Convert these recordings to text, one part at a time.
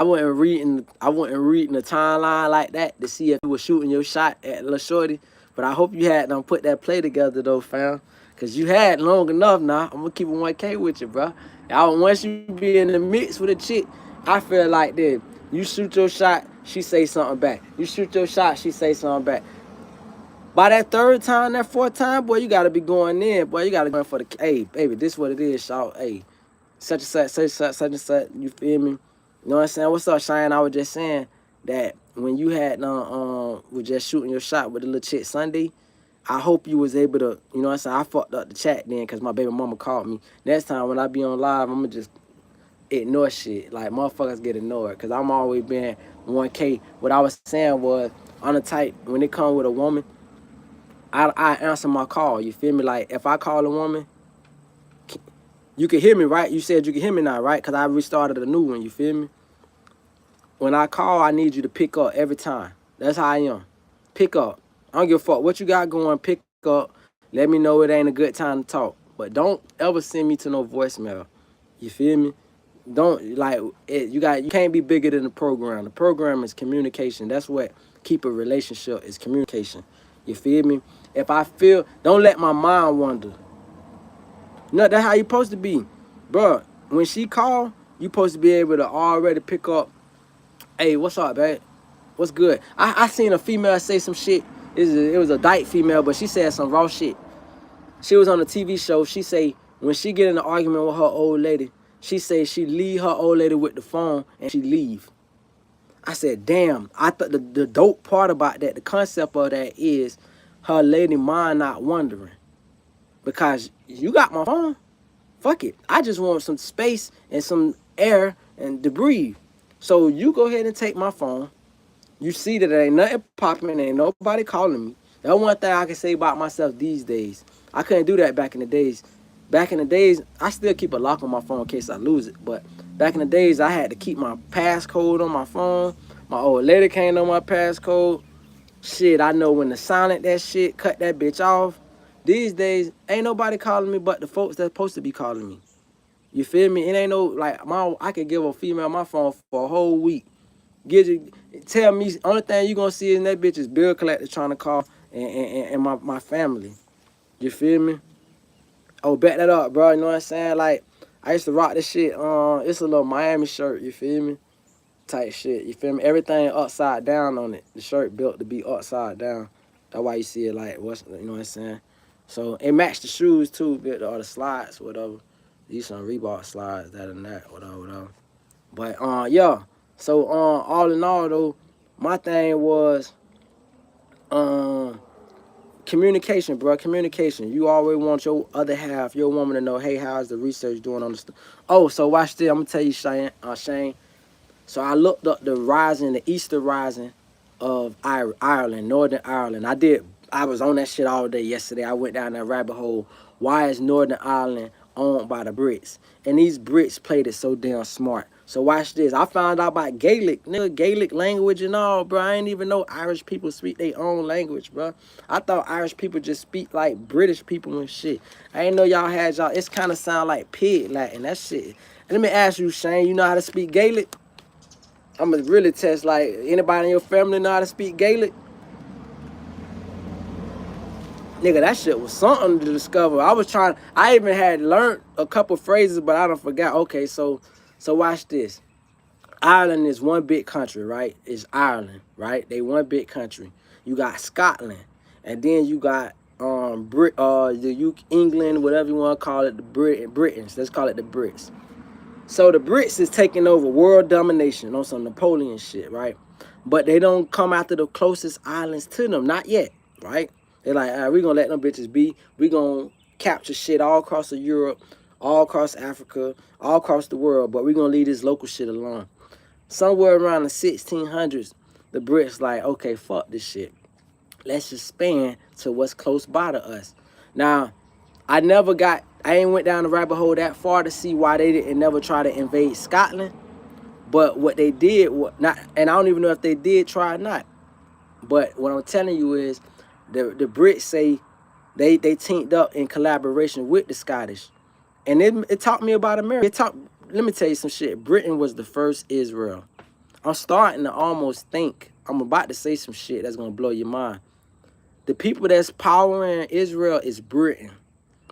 I wasn't reading the timeline like that to see if you was shooting your shot at Lil Shorty. But I hope you had done put that play together though, fam. Cause you had long enough now. I'm gonna keep it 1K with you, bro. Once you be in the mix with a chick, I feel like that. You shoot your shot, she say something back. You shoot your shot, she say something back. By that third time, that fourth time, boy, you gotta be going in, boy. You gotta go in for the, hey, baby, this what it is, y'all. Hey, such and such. You feel me? You know what I'm saying? What's up, Cheyenne? I was just saying that when you had was just shooting your shot with the little chick Sunday. I hope you was able to, you know what I'm saying? I fucked up the chat then because my baby mama called me. Next time when I be on live, I'm gonna just ignore shit. Like motherfuckers get ignored because I'm always been 1K. What I was saying was on the type when it come with a woman, I answer my call. You feel me? Like if I call a woman, you can hear me, right? You said you can hear me now, right? Because I restarted a new one. You feel me? When I call, I need you to pick up every time. That's how I am. Pick up. I don't give a fuck what you got going. Pick up. Let me know it ain't a good time to talk. But don't ever send me to no voicemail. You feel me? Don't like it. You can't be bigger than the program. The program is communication. That's what keep a relationship is communication. You feel me? If I feel, don't let my mind wander. No, that's how you supposed to be, bro. When she call, you supposed to be able to already pick up. Hey, what's up, babe? What's good? I seen a female say some shit. It was a dyke female, but she said some raw shit. She was on a TV show. She say when she get in an argument with her old lady, she say she leave her old lady with the phone and she leave. I said, damn. I thought the dope part about that, the concept of that is her lady mind not wondering. Because you got my phone. Fuck it. I just want some space and some air and to breathe. So you go ahead and take my phone. You see that there ain't nothing popping, ain't nobody calling me. That's one thing I can say about myself these days. I couldn't do that back in the days. Back in the days, I still keep a lock on my phone in case I lose it. But back in the days, I had to keep my passcode on my phone. My old lady can't know my passcode. Shit, I know when to silent that shit, cut that bitch off. These days, ain't nobody calling me but the folks that's supposed to be calling me. You feel me? It ain't no, like, I could give a female my phone for a whole week. Tell me, only thing you gonna see in that bitch is bill collector trying to call and my family. You feel me? Oh, back that up, bro. You know what I'm saying? Like, I used to rock this shit. It's a little Miami shirt. You feel me? Type shit. You feel me? Everything upside down on it. The shirt built to be upside down. That's why you see it like what's, you know what I'm saying? So it matched the shoes too, or the slides, whatever. These some Reebok slides, that and that, whatever. But yeah. So all in all though, my thing was communication, bro. Communication. You always want your other half, your woman, to know, hey, how's the research doing on the stuff? Oh, so watch this. I'm gonna tell you, Shane. So I looked up the Easter rising of Ireland, Northern Ireland. I was on that shit all day yesterday. I went down that rabbit hole. Why is Northern Ireland owned by the Brits? And these Brits played it so damn smart. So watch this. I found out about Gaelic, nigga, Gaelic language and all, bro. I ain't even know Irish people speak their own language, bro. I thought Irish people just speak like British people and shit. I ain't know y'all had y'all. It's kind of sound like pig Latin. That shit. And let me ask you, Shane, you know how to speak Gaelic? I'm gonna really test, like, anybody in your family know how to speak Gaelic? Nigga, that shit was something to discover. I even had learned a couple phrases, but I don't forgot. Okay, so watch this. Ireland is one big country, right? It's Ireland, right? They one big country. You got Scotland, and then you got England, whatever you want to call it, the Britons. Let's call it the Brits. So the Brits is taking over world domination on some Napoleon shit, right? But they don't come after the closest islands to them, not yet, right? They're like, all right, we're going to let them bitches be. We're going to capture shit all across Europe, all across Africa, all across the world, but we're going to leave this local shit alone. Somewhere around the 1600s, the Brits like, okay, fuck this shit. Let's just expand to what's close by to us. Now, I ain't went down the rabbit hole that far to see why they didn't never try to invade Scotland. But what they did, and I don't even know if they did try or not. But what I'm telling you is, the Brits say they teamed up in collaboration with the Scottish. And it taught me about America. Let me tell you some shit. Britain was the first Israel. I'm starting to almost think, I'm about to say some shit that's gonna blow your mind. The people that's powering Israel is Britain.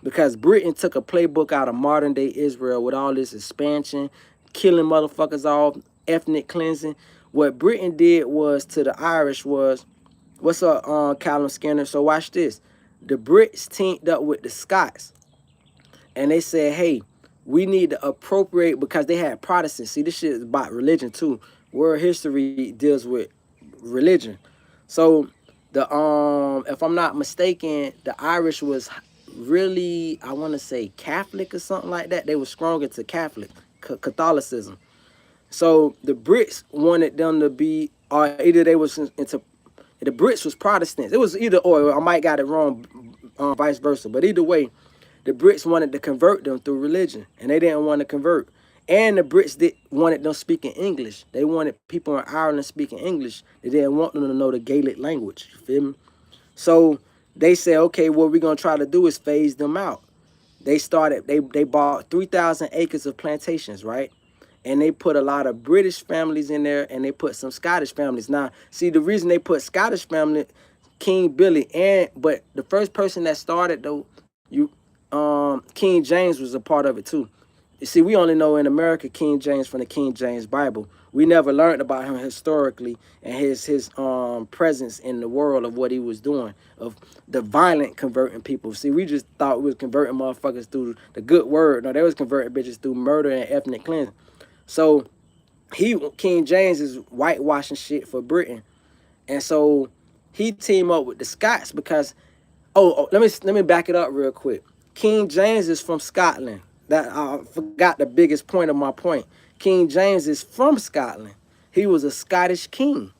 Because Britain took a playbook out of modern day Israel with all this expansion, killing motherfuckers off, ethnic cleansing. What Britain did was to the Irish was, what's up, Callum Skinner? So watch this. The Brits teamed up with the Scots, and they said, hey, we need to appropriate, because they had Protestants. See, this shit is about religion too. World history deals with religion. So the if I'm not mistaken, the Irish was really, I want to say Catholic or something like that. They were strong into Catholicism. So the Brits wanted them to be, or either they was into, the Brits was Protestants. It was either or. I might got it wrong, vice versa. But either way, the Brits wanted to convert them through religion, and they didn't want to convert. And the Brits wanted them speaking English. They wanted people in Ireland speaking English. They didn't want them to know the Gaelic language. You feel me? So they said, okay, what we're gonna try to do is phase them out. They bought 3,000 acres of plantations, right? And they put a lot of British families in there, and they put some Scottish families. Now, see, the reason they put Scottish family, King Billy, but the first person that started though, King James was a part of it too. You see, we only know in America King James from the King James Bible. We never learned about him historically and his presence in the world of what he was doing, of the violent converting people. See, we just thought we was converting motherfuckers through the good word. No, they was converting bitches through murder and ethnic cleansing. So King James is whitewashing shit for Britain. And so he teamed up with the Scots because, let me back it up real quick. King James is from Scotland. That I forgot the biggest point of my point. King James is from Scotland. He was a Scottish king.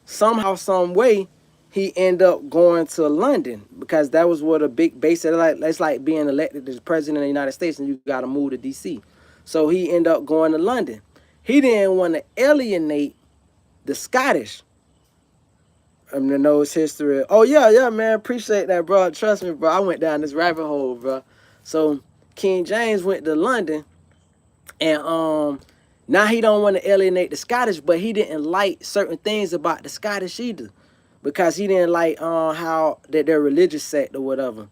Somehow, some way, he ended up going to London because that was what a big base. It's like being elected as president of the United States and you got to move to D.C. So he ended up going to London. He didn't want to alienate the Scottish. I'm gonna know his history. Oh yeah, man. Appreciate that, bro. Trust me, bro. I went down this rabbit hole, bro. So King James went to London, and now he don't want to alienate the Scottish, but he didn't like certain things about the Scottish either, because he didn't like how that their religious sect or whatever.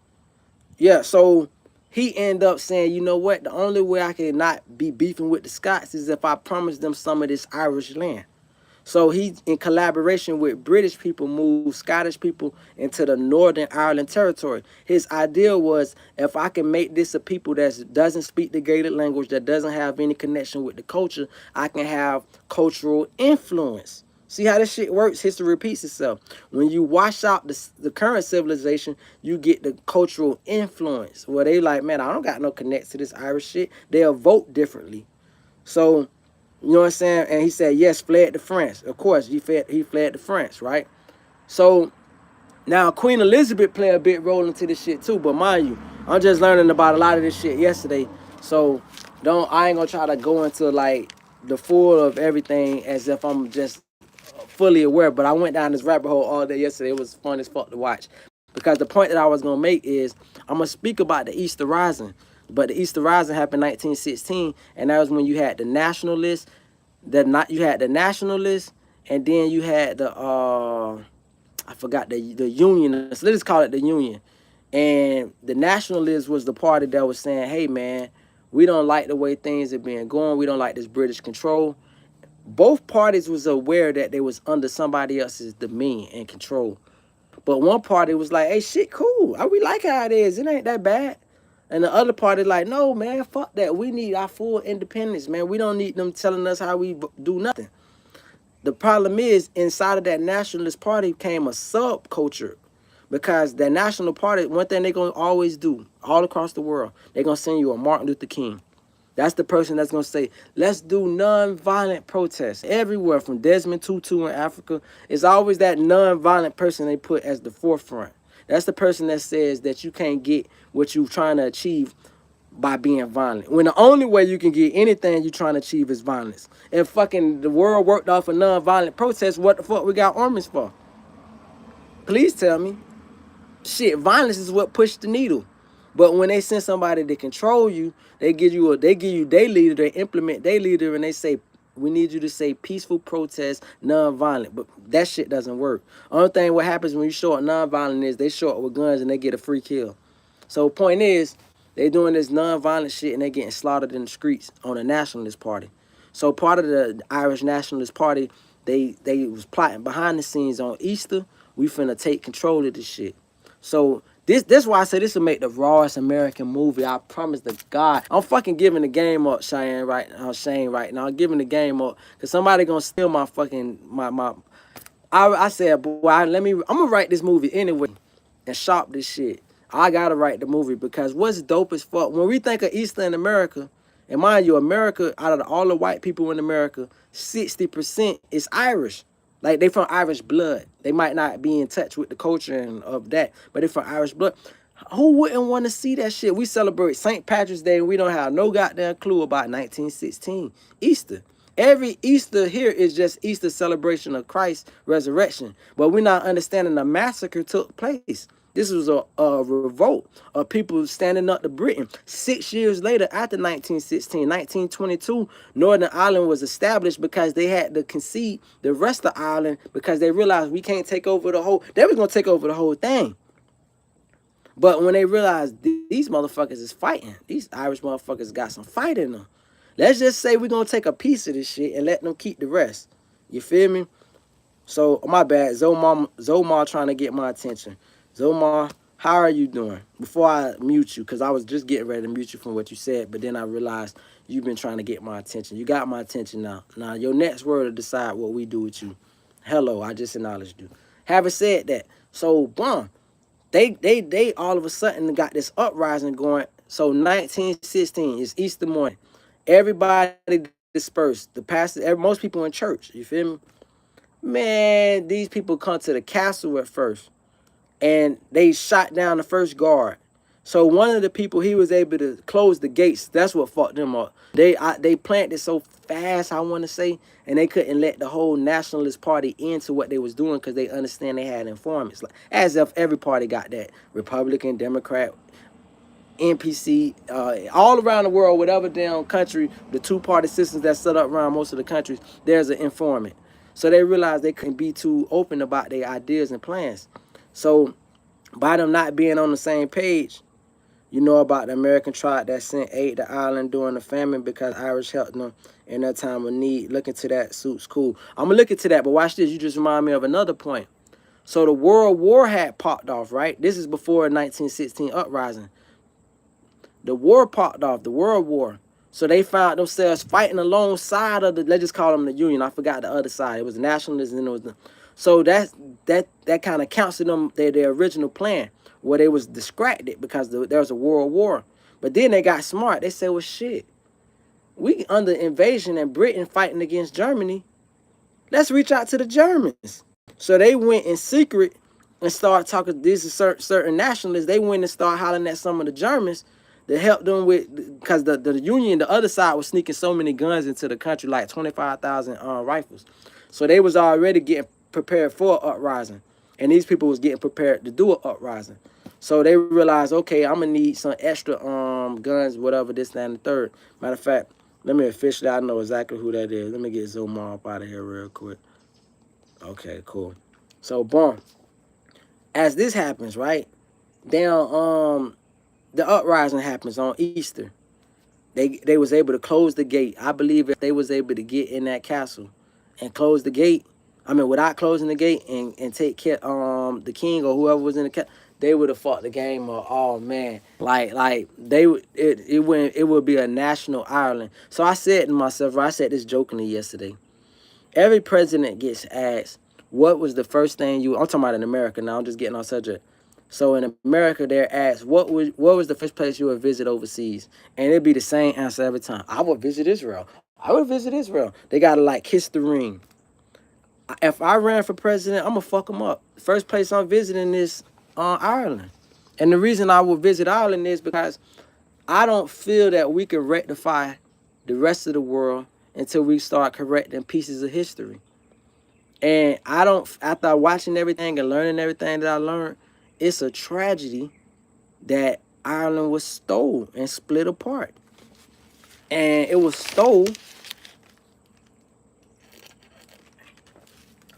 Yeah, so he ended up saying, you know what? The only way I can not be beefing with the Scots is if I promise them some of this Irish land. So he, in collaboration with British people, moved Scottish people into the Northern Ireland territory. His idea was, if I can make this a people that doesn't speak the Gaelic language, that doesn't have any connection with the culture, I can have cultural influence. See how this shit works? History repeats itself. When you wash out the current civilization, you get the cultural influence. Where they like, man, I don't got no connect to this Irish shit. They'll vote differently. So, you know what I'm saying? And he said, yes, fled to France. Of course, he fled to France, right? So now Queen Elizabeth played a big role into this shit too. But mind you, I'm just learning about a lot of this shit yesterday. So I ain't gonna try to go into like the full of everything as if I'm just fully aware. But I went down this rabbit hole all day yesterday. It was fun as fuck to watch. Because the point that I was gonna make is I'm gonna speak about the Easter Rising. But the Easter Rising happened in 1916, and that was when you had the nationalists, and then you had the I forgot the Unionists. Let's call it the Union. And the Nationalists was the party that was saying, hey man, we don't like the way things are being going. We don't like this British control. Both parties was aware that they was under somebody else's dominion and control. But one party was like, hey, shit, cool. We like how it is. It ain't that bad. And the other party like, no, man, fuck that. We need our full independence, man. We don't need them telling us how we do nothing. The problem is, inside of that nationalist party came a subculture. Because that national party, one thing they're going to always do, all across the world, they're going to send you a Martin Luther King. That's the person that's going to say, let's do non-violent protests. Everywhere, from Desmond Tutu in Africa, it's always that non-violent person they put as the forefront. That's the person that says that you can't get what you're trying to achieve by being violent. When the only way you can get anything you're trying to achieve is violence. If fucking the world worked off a non-violent protest, what the fuck we got armies for? Please tell me. Shit, violence is what pushed the needle. But when they send somebody to control you, they give you their leader, they implement their leader, and they say, We need you to say peaceful protest, non-violent. But that shit doesn't work. Only thing what happens when you show up non-violent is they show up with guns and they get a free kill. So point is, they doing this non-violent shit and they getting slaughtered in the streets on the Nationalist Party. So part of the Irish Nationalist Party, they was plotting behind the scenes on Easter. We finna take control of this shit. So this why I say this will make the rawest American movie. I promise to God. I'm fucking giving the game up, Shane right now. I'm giving the game up. Cause somebody gonna steal my fucking my I said, boy, I'm gonna write this movie anyway and shop this shit. I gotta write the movie because what's dope as fuck, when we think of Easter in America, and mind you, America, out of all the white people in America, 60% is Irish. Like, they from Irish blood. They might not be in touch with the culture and of that, but they from Irish blood. Who wouldn't want to see that shit? We celebrate St. Patrick's Day and we don't have no goddamn clue about 1916 Easter. Every Easter here is just Easter celebration of Christ's resurrection. But we're not understanding the massacre took place. This was a revolt of people standing up to Britain. 6 years later, after 1916, 1922, Northern Ireland was established because they had to concede the rest of Ireland because they realized we can't take over the whole. They was going to take over the whole thing. But when they realized these motherfuckers is fighting, these Irish motherfuckers got some fight in them. Let's just say we're going to take a piece of this shit and let them keep the rest. You feel me? So, my bad. Zomar trying to get my attention. Zomar, how are you doing? Before I mute you, because I was just getting ready to mute you from what you said, but then I realized you've been trying to get my attention. You got my attention now. Now, your next word will decide what we do with you. Hello, I just acknowledged you. Having said that, so, boom. They all of a sudden got this uprising going. So 1916 is Easter morning. Everybody dispersed. The pastor, most people in church. You feel me? Man, these people come to the castle at first, and they shot down the first guard. So one of the people, he was able to close the gates. That's what fucked them up. They planted so fast, I want to say, and they couldn't let the whole Nationalist Party into what they was doing because they understand they had informants. Like, as if every party got that. Republican, Democrat, NPC, all around the world, whatever damn country, the two-party systems that set up around most of the countries, there's an informant. So they realized they couldn't be too open about their ideas and plans. So by them not being on the same page, you know about the American tribe that sent aid to Ireland during the famine because Irish helped them in their time of need. Look into that. Suits cool. I'm going to look into that, but watch this. You just remind me of another point. So the World War had popped off, right? This is before 1916 uprising. The war popped off, the World War. So they found themselves fighting alongside of the, let's just call them the Union. I forgot the other side. It was nationalists and it was the, so that kind of counts to them their original plan, where they was distracted because there was a World War. But then they got smart. They said, well, shit, we under invasion and Britain fighting against Germany. Let's reach out to the Germans. So they went in secret and started talking. These are certain nationalists. They went and started hollering at some of the Germans to help them with, because the Union, the other side, was sneaking so many guns into the country, like 25,000 rifles. So they was already getting prepared for an uprising. And these people was getting prepared to do an uprising. So they realized, okay, I'm going to need some extra guns, whatever, this, that, and the third. Matter of fact, let me officially, I know exactly who that is. Let me get Zomar up out of here real quick. Okay, cool. So, boom. As this happens, right, down, the uprising happens on Easter. They was able to close the gate. I believe if they was able to get in that castle and close the gate, I mean, without closing the gate and take care, the king or whoever was in the castle, they would have fought the game of, oh man, like they would, it would be a national Ireland. So I said to myself, I said this jokingly yesterday. Every president gets asked, what was the first thing I'm talking about in America now, I'm just getting on subject. So in America, they're asked, what was the first place you would visit overseas? And it'd be the same answer every time. I would visit Israel. I would visit Israel. They got to like kiss the ring. If I ran for president, I'm going to fuck them up. The first place I'm visiting is Ireland. And the reason I would visit Ireland is because I don't feel that we can rectify the rest of the world until we start correcting pieces of history. And I don't, after watching everything and learning everything that I learned, it's a tragedy that Ireland was stole and split apart. And it was stole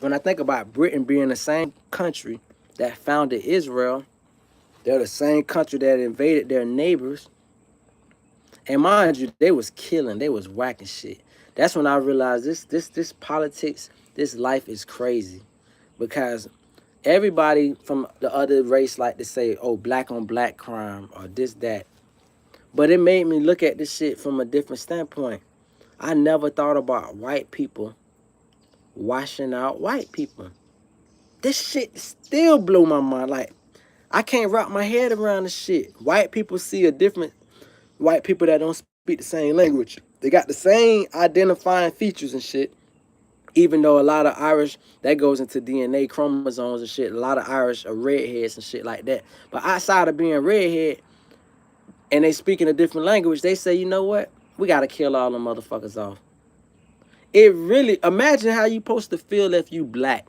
when I think about Britain being the same country that founded Israel, they're the same country that invaded their neighbors. And mind you, they was killing, they was whacking shit. That's when I realized this politics, this life is crazy. Because everybody from the other race like to say, oh, black on black crime or this, that. But it made me look at this shit from a different standpoint. I never thought about white people washing out white people. This shit still blew my mind. Like, I can't wrap my head around this shit. White people see a different white people that don't speak the same language. They got the same identifying features and shit. Even though a lot of Irish, that goes into DNA chromosomes and shit. A lot of Irish are redheads and shit like that. But outside of being redhead and they speaking a different language, they say, you know what? We got to kill all them motherfuckers off. It really, imagine how you supposed to feel if you black.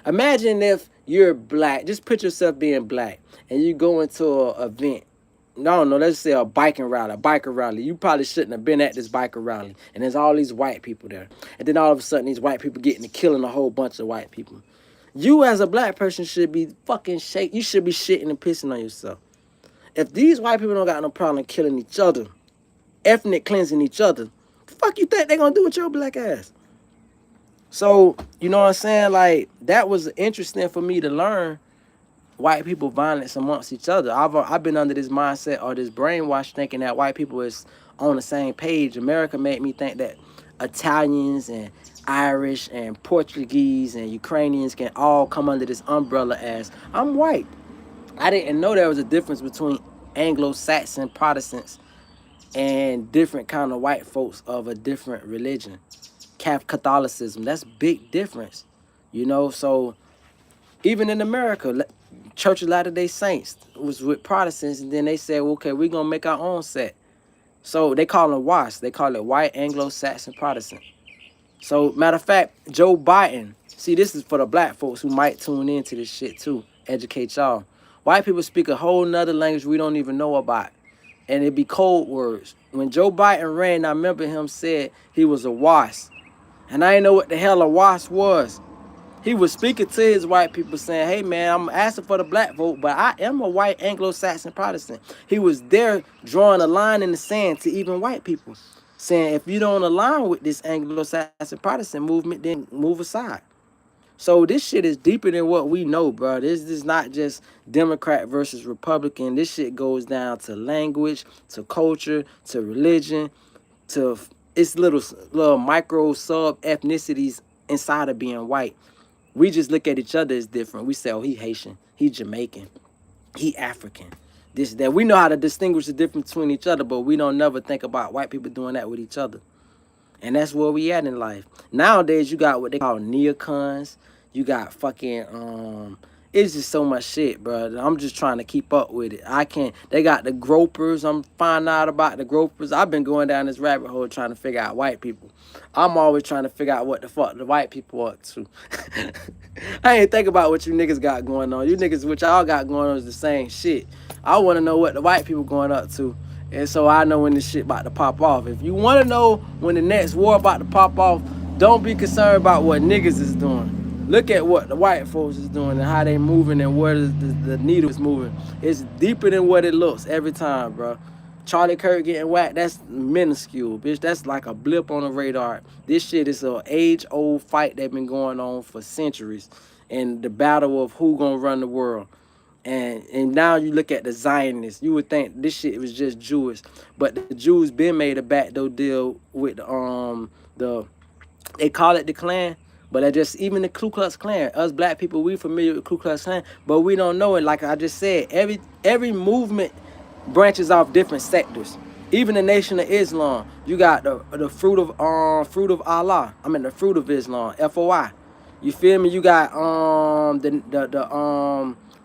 Imagine if you're black. Just put yourself being black and you go into an event. No, let's say a biker rally. You probably shouldn't have been at this biker rally. And there's all these white people there. And then all of a sudden, these white people getting to killing a whole bunch of white people. You as a black person should be fucking You should be shitting and pissing on yourself. If these white people don't got no problem killing each other, ethnic cleansing each other, the fuck you think they gonna do with your black ass? So, you know what I'm saying? Like, that was interesting for me to learn. White people violence amongst each other. I've been under this mindset or this brainwash thinking that white people is on the same page. America made me think that Italians and Irish and Portuguese and Ukrainians can all come under this umbrella as I'm white. I didn't know there was a difference between Anglo-Saxon Protestants and different kind of white folks of a different religion. Catholicism, that's big difference, you know. So even in America, Church of Latter-day Saints was with Protestants, and then they said, okay, we're going to make our own set. So they call them WASP. They call it White Anglo-Saxon Protestant. So, matter of fact, Joe Biden, see, this is for the black folks who might tune into this shit too, educate y'all. White people speak a whole nother language we don't even know about, and it be code words. When Joe Biden ran, I remember him said he was a WASP, and I didn't know what the hell a WASP was. He was speaking to his white people saying, hey, man, I'm asking for the black vote, but I am a white Anglo-Saxon Protestant. He was there drawing a line in the sand to even white people, saying, if you don't align with this Anglo-Saxon Protestant movement, then move aside. So this shit is deeper than what we know, bro. This is not just Democrat versus Republican. This shit goes down to language, to culture, to religion, to it's little micro sub-ethnicities inside of being white. We just look at each other as different. We say, oh, he Haitian, he Jamaican, he African, this, that. We know how to distinguish the difference between each other, but we don't never think about white people doing that with each other. And that's where we at in life. Nowadays, you got what they call neocons. You got fucking, it's just so much shit, bro. I'm just trying to keep up with it. I can't. They got the gropers. I'm finding out about the gropers. I've been going down this rabbit hole trying to figure out white people. I'm always trying to figure out what the fuck the white people up to. I ain't think about what you niggas got going on. You niggas, what y'all got going on is the same shit. I want to know what the white people going up to. And so I know when this shit about to pop off. If you want to know when the next war about to pop off, don't be concerned about what niggas is doing. Look at what the white folks is doing and how they moving and where the needle is moving. It's deeper than what it looks every time, bro. Charlie Kirk getting whacked, that's minuscule, bitch. That's like a blip on the radar. This shit is an age-old fight that's been going on for centuries. And the battle of who gonna run the world. And now you look at the Zionists, you would think this shit was just Jewish. But the Jews been made a backdoor deal with they call it the Klan. But I just, even the Ku Klux Klan, us black people, we familiar with Ku Klux Klan, but we don't know it. Like I just said, every movement branches off different sectors. Even the Nation of Islam, you got the fruit of Allah. I mean the fruit of Islam, FOI. You feel me? You got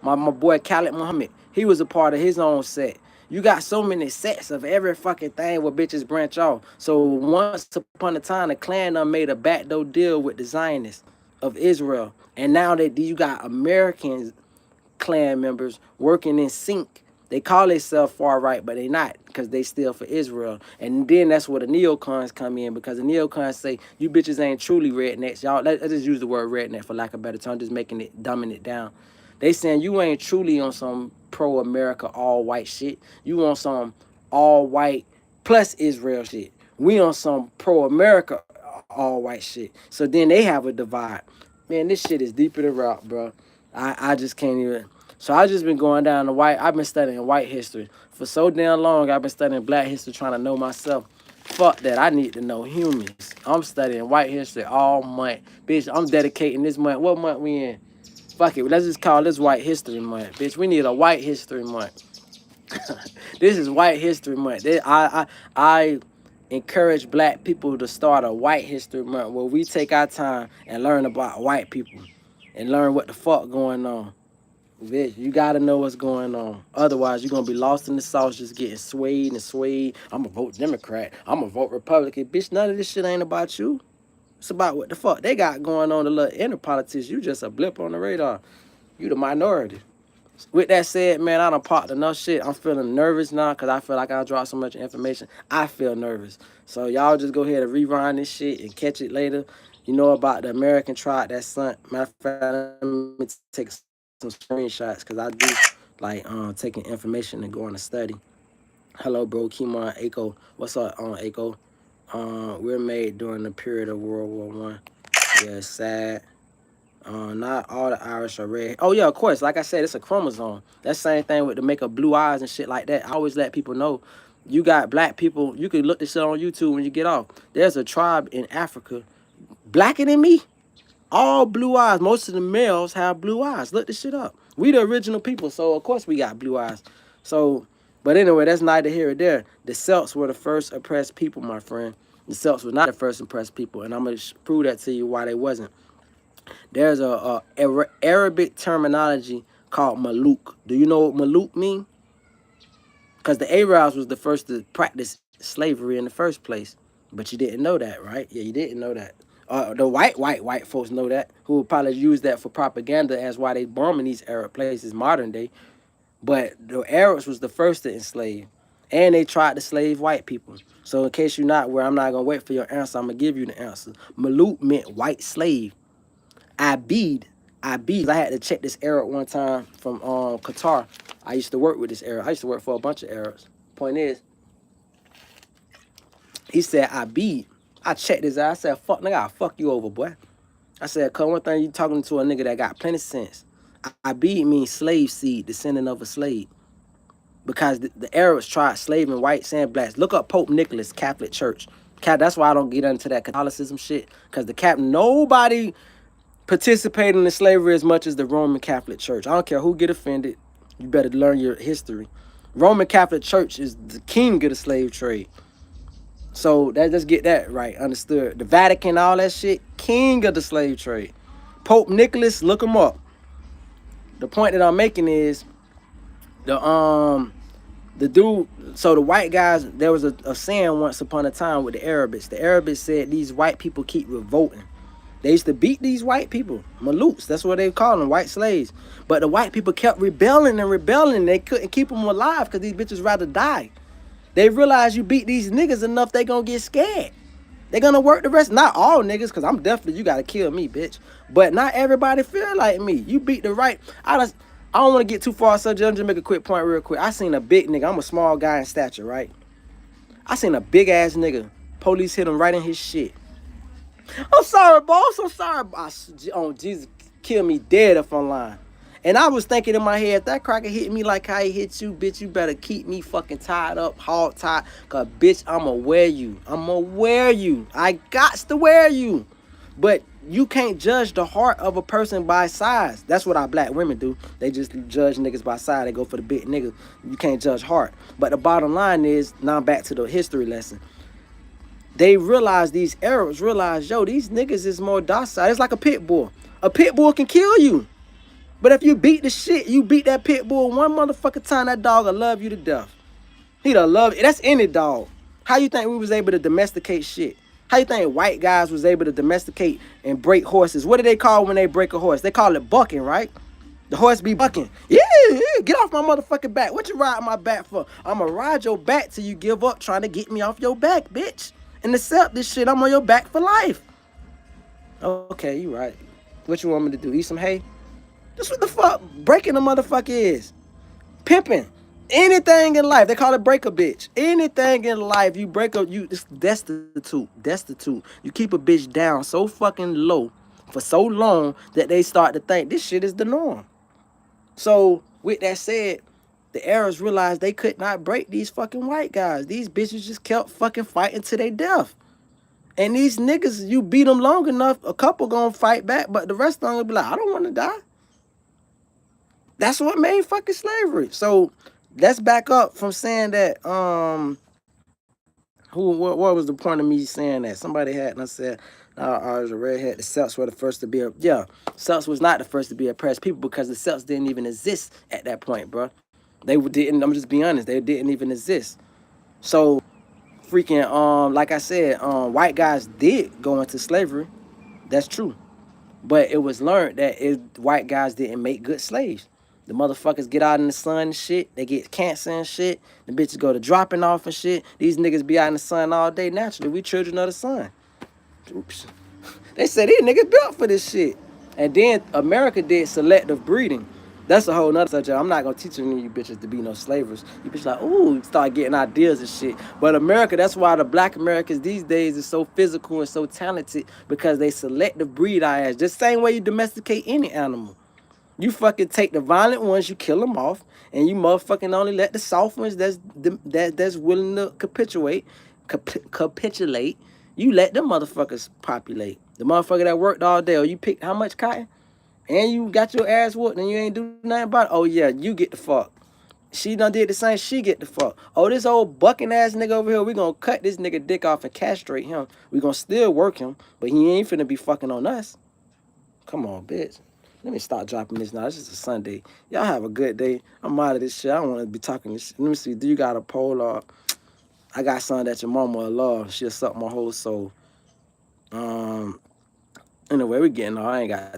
my boy Khalid Muhammad. He was a part of his own set. You got so many sets of every fucking thing where bitches branch off. So once upon a time, the Klan done made a backdoor deal with the Zionists of Israel. And now that you got American Klan members working in sync They call themselves far right, but they not, because they still for Israel. And then that's where the neocons come in, because the neocons say, you bitches ain't truly rednecks. Y'all, let's just use the word redneck for lack of a better term, just making it, dumbing it down. They saying you ain't truly on some pro-America all-white shit. You on some all-white plus Israel shit. We on some pro-America all-white shit. So then they have a divide. Man, this shit is deeper than rock, bro. I just can't even. So I just been going down the white. I've been studying white history for so damn long. I've been studying black history, trying to know myself. Fuck that. I need to know humans. I'm studying white history all month, bitch. I'm dedicating this month. What month we in? Fuck it. Let's just call this White History Month, bitch. We need a White History Month. This is White History Month. I encourage black people to start a White History Month where we take our time and learn about white people and learn what the fuck going on. Bitch, you gotta know what's going on. Otherwise, you're gonna be lost in the sauce, just getting swayed and swayed. I'm gonna vote Democrat. I'm gonna vote Republican. Bitch, none of this shit ain't about you. It's about what the fuck they got going on, the little inner politics. You just a blip on the radar. You the minority. With that said, man, I done popped enough shit. I'm feeling nervous now because I feel like I dropped so much information. I feel nervous. So y'all just go ahead and rewind this shit and catch it later. You know about the American tribe that sunk. Matter of fact, let me take some screenshots because I do like taking information and going to study. Hello, bro. Kimon Aiko. What's up, Aiko? We're made during the period of World War I. Yeah, it's sad. Not all the Irish are red. Oh yeah, of course. Like I said, it's a chromosome. That same thing with the makeup blue eyes and shit like that. I always let people know. You got black people. You can look this shit on YouTube when you get off. There's a tribe in Africa, blacker than me. All blue eyes. Most of the males have blue eyes. Look this shit up. We the original people, so of course we got blue eyes. So, but anyway, that's neither here or there. The Celts were the first oppressed people, my friend. The Celts were not the first oppressed people, and I'm gonna prove that to you why they wasn't. There's a Arabic terminology called Maluk. Do you know what Maluk mean? Because the Arabs was the first to practice slavery in the first place. But you didn't know that, right? Yeah, you didn't know that. The white folks know that, who would probably use that for propaganda as why they bombing these Arab places modern day. But the Arabs was the first to enslave. And they tried to slave white people. So in case you're not where, I'm not going to wait for your answer. I'm going to give you the answer. Maluk meant white slave. Abid. I had to check this Arab one time from Qatar. I used to work with this Arab. I used to work for a bunch of Arabs. Point is, he said Abid. I checked his out. I said, fuck, nigga, I'll fuck you over, boy. I said, cause one thing, you talking to a nigga that got plenty of sense. Abid means slave seed, descendant of a slave. Because the Arabs tried slaving whites and blacks. Look up Pope Nicholas, Catholic Church. That's why I don't get into that Catholicism shit. Because nobody participated in slavery as much as the Roman Catholic Church. I don't care who get offended. You better learn your history. Roman Catholic Church is the king of the slave trade. So let's get that right, understood. The Vatican, all that shit, king of the slave trade. Pope Nicholas, look him up. The point that I'm making is the dude, so the white guys, there was a saying once upon a time with the Arabics. The Arabics said these white people keep revolting. They used to beat these white people, Maluks, that's what they call them, white slaves. But the white people kept rebelling and rebelling. They couldn't keep them alive because these bitches rather die. They realize you beat these niggas enough, they gonna get scared. They gonna work the rest. Not all niggas, because I'm definitely, you gotta kill me, bitch. But not everybody feel like me. You beat the right. I don't want to get too far subject. I'm just make a quick point real quick. I seen a big nigga. I'm a small guy in stature, right? I seen a big ass nigga. Police hit him right in his shit. I'm sorry, boss. I'm sorry. Oh, Jesus, kill me dead if I'm lying. And I was thinking in my head, if that cracker hit me like how he hit you, bitch, you better keep me fucking tied up, hog tied. Because, bitch, I'ma wear you. I'ma wear you. I gots to wear you. But you can't judge the heart of a person by size. That's what our black women do. They just judge niggas by size. They go for the big niggas. You can't judge heart. But the bottom line is, now back to the history lesson. They realize, these Arabs realize, yo, these niggas is more docile. It's like a pit bull. A pit bull can kill you. But if you beat the shit, you beat that pit bull one motherfucking time, that dog will love you to death. He'll love you. That's any dog. How you think we was able to domesticate shit? How you think white guys was able to domesticate and break horses? What do they call when they break a horse? They call it bucking, right? The horse be bucking. Yeah, get off my motherfucking back. What you ride my back for? I'ma ride your back till you give up trying to get me off your back, bitch. And accept this shit. I'm on your back for life. Okay, you right. What you want me to do? Eat some hay? That's what the fuck breaking a motherfucker is. Pimping. Anything in life. They call it break a bitch. Anything in life, you break up, you it's destitute. Destitute. You keep a bitch down so fucking low for so long that they start to think this shit is the norm. So, with that said, the Arabs realized they could not break these fucking white guys. These bitches just kept fucking fighting to their death. And these niggas, you beat them long enough, a couple gonna fight back, but the rest of them gonna be like, I don't want to die. That's what made fucking slavery. So let's back up from saying that. What was the point of me saying that? Somebody had and I said, I was a redhead. The Celts were the first to be Celts was not the first to be oppressed people because the Celts didn't even exist at that point, bro. They didn't. I'm just being honest. They didn't even exist. So freaking like I said, white guys did go into slavery. That's true. But it was learned that white guys didn't make good slaves. The motherfuckers get out in the sun and shit. They get cancer and shit. The bitches go to dropping off and shit. These niggas be out in the sun all day naturally. We children of the sun. Oops. They said these niggas built for this shit. And then America did selective breeding. That's a whole nother subject. I'm not gonna teach any of you bitches to be no slavers. You bitches like, ooh, start getting ideas and shit. But America, that's why the black Americans these days is so physical and so talented because they selective breed our ass. Just same way you domesticate any animal. You fucking take the violent ones, you kill them off, and you motherfucking only let the soft ones that's willing to capitulate. You let them motherfuckers populate. The motherfucker that worked all day, or you picked how much cotton? And you got your ass whooped and you ain't do nothing about it. Oh yeah, you get the fuck. She done did the same, she get the fuck. Oh, this old bucking ass nigga over here, we gonna cut this nigga dick off and castrate him. We gonna still work him, but he ain't finna be fucking on us. Come on, bitch. Let me stop dropping this now. It's just a Sunday. Y'all have a good day. I'm out of this shit. I don't want to be talking this shit. Let me see. Do you got a poll or I got something that your mama will love. She'll suck my whole soul. Anyway, we getting all. I ain't got